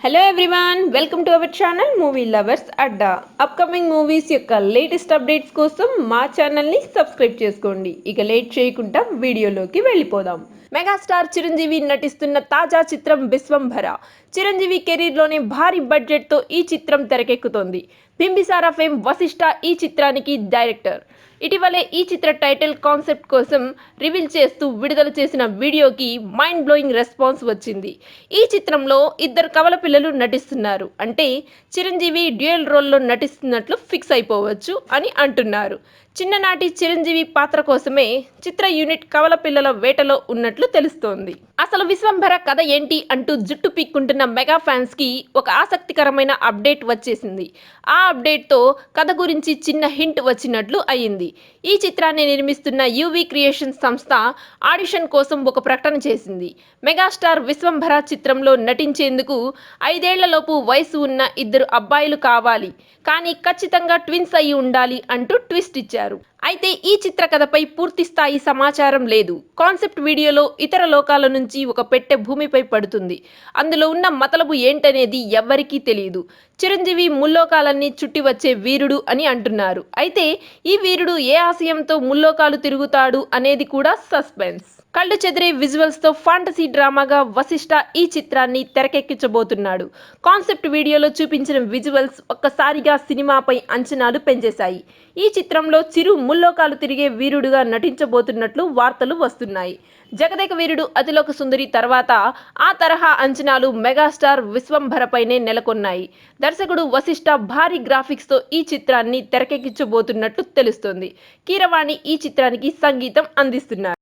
Hello everyone, welcome to our channel movie lovers Adda. Upcoming movies యొక్క latest updates కోసం మా ఛానల్ని subscribe చేసుకోండి. ఇక లేట్ చేయకుండా వీడియోలోకి వెళ్ళిపోదాం. మెగాస్టార్ చిరంజీవి నటిస్తున్న తాజా చిత్రం విశ్వంభర. చిరంజీవి కెరీర్లోనే భారీ బడ్జెట్తో ఈ చిత్రం తెరకెక్కుతోంది. బింబిసారా ఫేమ్ వశిష్ఠ ఈ చిత్రానికి డైరెక్టర్. ఇటీవలే ఈ చిత్ర టైటిల్ కాన్సెప్ట్ కోసం రివీల్ చేస్తూ విడుదల చేసిన వీడియోకి మైండ్ బ్లోయింగ్ రెస్పాన్స్ వచ్చింది. ఈ చిత్రంలో ఇద్దరు కవల పిల్లలు నటిస్తున్నారు. అంటే చిరంజీవి డ్యూయల్ రోల్లో నటిస్తున్నట్లు ఫిక్స్ అయిపోవచ్చు అని అంటున్నారు. చిన్ననాటి చిరంజీవి పాత్ర కోసమే చిత్ర యూనిట్ కవల పిల్లల వేటలో ఉన్నట్లు తెలుస్తోంది. అసలు విశ్వంభర కథ ఏంటి అంటూ జుట్టు పీక్కుంటున్న మెగా ఫ్యాన్స్ కి ఒక ఆసక్తికరమైన అప్డేట్ వచ్చేసింది. ఆ అప్డేట్తో కథ గురించి చిన్న హింట్ వచ్చినట్లు అయ్యింది. ఈ చిత్రాన్ని నిర్మిస్తున్న యువి క్రియేషన్స్ సంస్థ ఆడిషన్ కోసం ఒక ప్రకటన చేసింది. మెగాస్టార్ విశ్వంభర చిత్రంలో నటించేందుకు 5 ఏళ్లలోపు వయసు ఉన్న ఇద్దరు అబ్బాయిలు కావాలి, కానీ ఖచ్చితంగా ట్విన్స్ అయి ఉండాలి అంటూ ట్విస్ట్ ఇచ్చారు. అయితే ఈ చిత్ర కథపై పూర్తి స్థాయి సమాచారం లేదు. కాన్సెప్ట్ వీడియోలో ఇతర లోకాల నుంచి ఒక పెట్టె భూమిపై పడుతుంది. అందులో ఉన్న మతలబు ఏంటనేది ఎవ్వరికీ తెలియదు. చిరంజీవి ముల్లోకాలన్నీ చుట్టి వచ్చే వీరుడు అని అంటున్నారు. అయితే ఈ వీరుడు ఏ ఆశయంతో ముల్లోకాలు తిరుగుతాడు అనేది కూడా సస్పెన్స్. కళ్ళు చెదిరే విజువల్స్తో ఫాంటసీ డ్రామాగా వశిష్ఠ ఈ చిత్రాన్ని తెరకెక్కించబోతున్నాడు. కాన్సెప్ట్ వీడియోలో చూపించిన విజువల్స్ ఒక్కసారిగా సినిమాపై అంచనాలు పెంచేశాయి. ఈ చిత్రంలో చిరు ముల్లోకాలు తిరిగే వీరుడుగా నటించబోతున్నట్లు వార్తలు వస్తున్నాయి. జగదేక వీరుడు అతిలోక సుందరి తర్వాత ఆ తరహా అంచనాలు మెగాస్టార్ విశ్వంభరపైనే నెలకొన్నాయి. దర్శకుడు వశిష్ఠ భారీ గ్రాఫిక్స్తో ఈ చిత్రాన్ని తెరకెక్కించబోతున్నట్లు తెలుస్తోంది. కీరవాణి ఈ చిత్రానికి సంగీతం అందిస్తున్నారు.